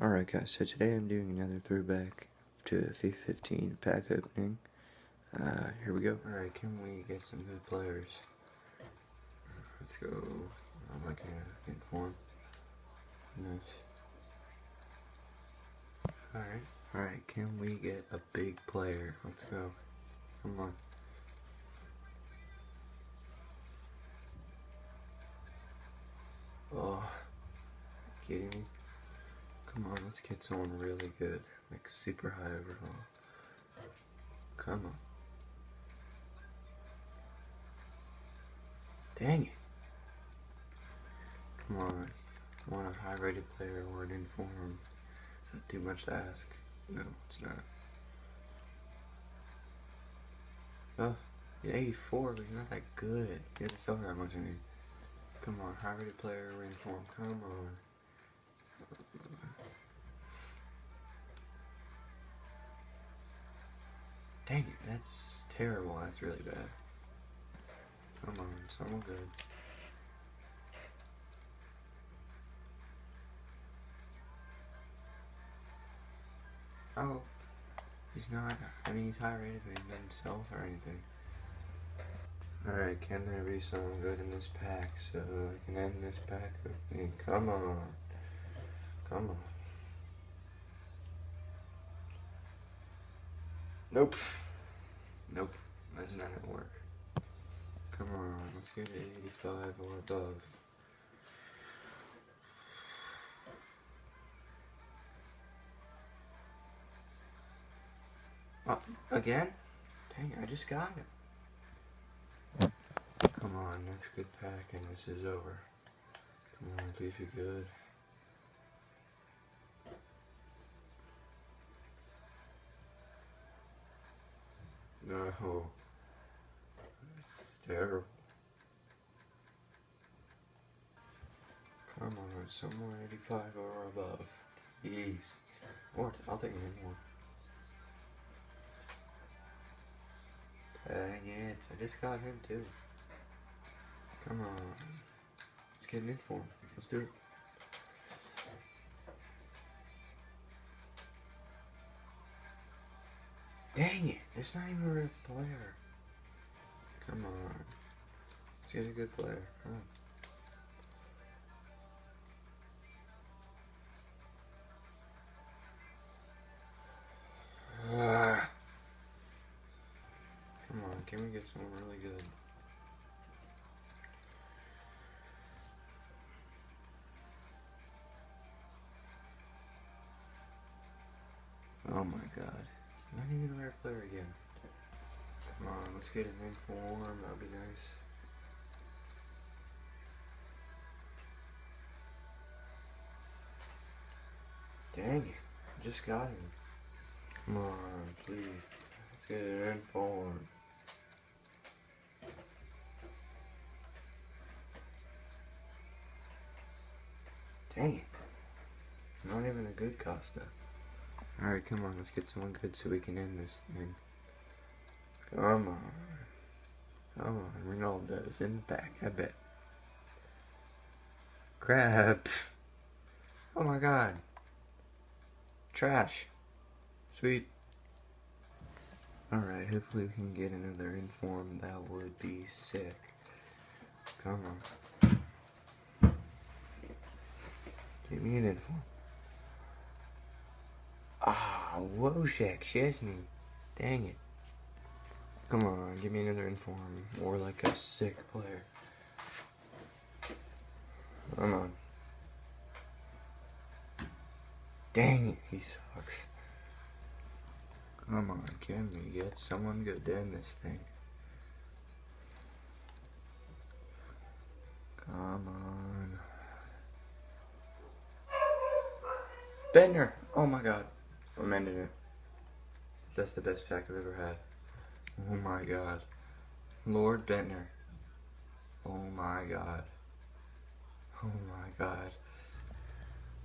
Alright guys, so today I'm doing another throwback to FIFA 15 pack opening. Here we go. Alright, can we get some good players? Let's go. I'm not gonna inform. Nice. Alright, can we get a big player? Let's go. Come on. Oh, kidding me? Come on, let's get someone really good. Like super high overall. Come on. Dang it. Come on. I want a high rated player or an inform. Is that too much to ask? No, it's not. Oh, yeah, 84, but he's not that good. He doesn't sell that much anymore. Come on, high rated player or inform. Come on. Dang it, that's terrible. That's really bad. Come on, someone good. Oh, he's not. I mean, he's high rated, but he didn't sell for anything. Alright, can there be someone good in this pack so I can end this pack opening? Come on. Come on. Nope. Nope. That's not gonna work. Come on, let's get to 85 or above. Oh, again? Dang it, I just got it. Come on, next good pack and this is over. Come on, please be good. No. It's terrible. Come on, somewhere 85 or above. Please. Or I'll take any more. Dang it, I just got him too. Come on. Let's get an inform. Let's do it. Dang it, it's not even a real player. Come on. Let's get a good player. Come on. Come on, can we get someone really good? Oh my god. Not even a rare player again. Come on, let's get an inform. That would be nice. Dang it. I just got him. Come on, please. Let's get an inform. Dang it. Not even a good Costa. Alright, come on, let's get someone good so we can end this thing. Come on. Come on, Ronaldo's in the back, I bet. Crap. Oh my god. Trash. Sweet. Alright, hopefully we can get another inform. That would be sick. Come on. Give me an inform. Ah, Wojciech Szczesny. Dang it. Come on, give me another inform. Or like a sick player. Come on. Dang it, he sucks. Come on, can we get someone good to end this thing? Come on. Bender! Oh my god. I'm ending it. That's the best pack I've ever had. Oh my god. Lord Bentner. Oh my god. Oh my god.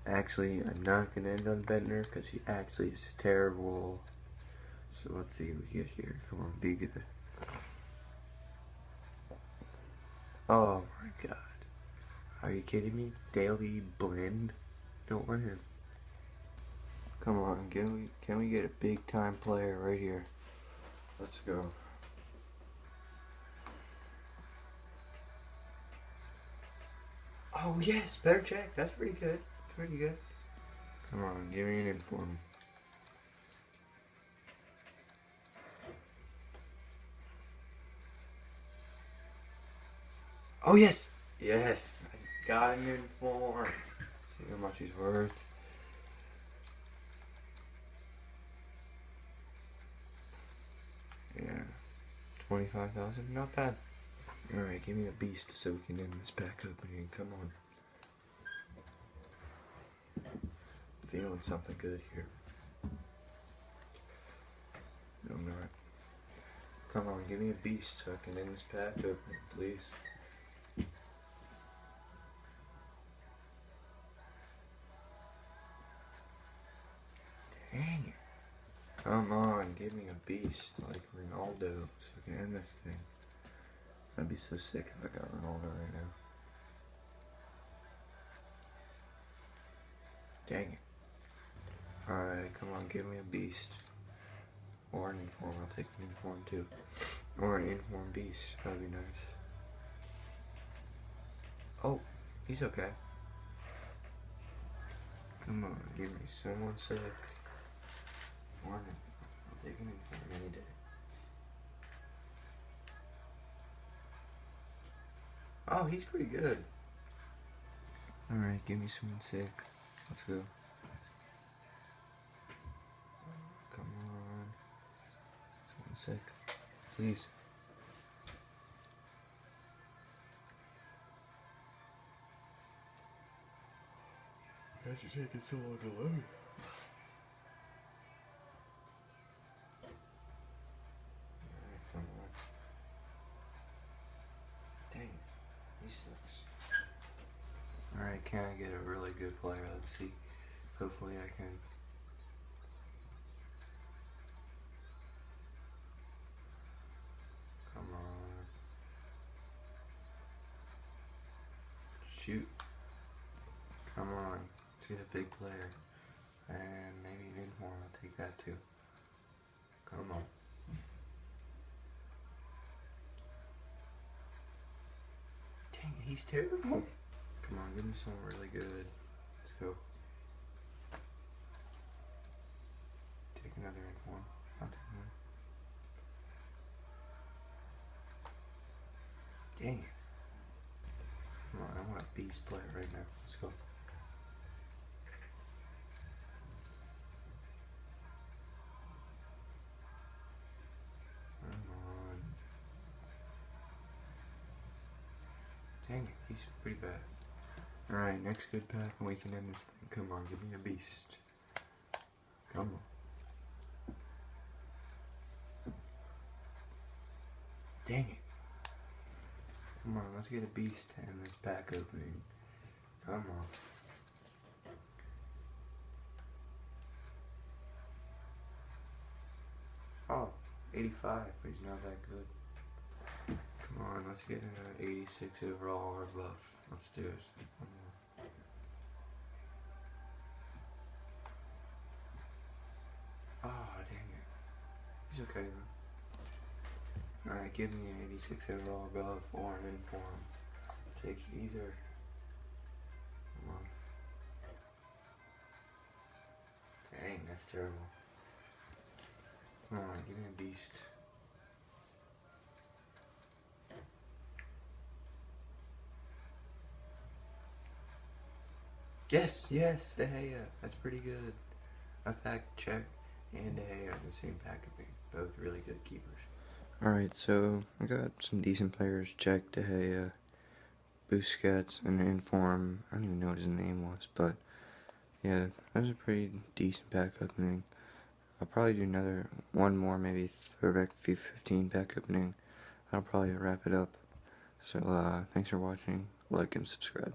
Actually, I'm not gonna end on Bentner because he actually is terrible. So let's see what we get here. Come on, be good. Oh my god. Are you kidding me? Daily Blend? Don't want him. Come on, can we get a big time player right here? Let's go. Oh yes, better check. That's pretty good. Pretty good. Come on, give me an inform. Oh yes! Yes! I got an inform. Let's see how much he's worth. Yeah. 25,000? Not bad. Alright, give me a beast so we can end this pack opening. Come on. Feeling something good here. No, not. Come on, give me a beast so I can end this pack opening, please. Dang it. Come on, give me a beast like Ronaldo so we can end this thing. I'd be so sick if I got Ronaldo right now. Dang it. Alright, come on, give me a beast. Or an inform, I'll take an inform too. Or an inform beast, that'd be nice. Oh, he's okay. Come on, give me someone sick. Or an inform, I'll take an inform any day. Oh, he's pretty good. Alright, give me someone sick. Let's go. Come on. Someone sick. Please. Why is it taking so long to load? Alright, come on. Dang, he sucks. Alright, can I get a really good player? Let's see. Hopefully I can. Come on. Shoot. Come on. Let's get a big player. And maybe an inform. I'll take that too. Come on. Dang it, he's terrible. Come on, give me something really good. Let's go. Take another inform. I'll take one. Dang it. Come on, I want a beast player right now. Let's go. Come on. Dang it, he's pretty bad. Alright, next good pack and we can end this thing. Come on, give me a beast. Come on. Dang it. Come on, let's get a beast to end this pack opening. Come on. Oh, 85, but he's not that good. Come on, let's get an 86 overall or above. Let's do it. One more. Oh, dang it. He's okay though. Alright, give me an 86 overall above or an inform. Take either. Come on. Dang, that's terrible. Come on, give me a beast. Yes, yes, De Gea. That's pretty good. I packed Cech and De Gea in the same pack of me. Both really good keepers. Alright, so I got some decent players. Cech, De Gea, Busquets, and Inform. I don't even know what his name was, but yeah, that was a pretty decent pack opening. I'll probably do one more, maybe Throwback FIFA 15 pack opening. That'll probably wrap it up. So, thanks for watching. Like and subscribe.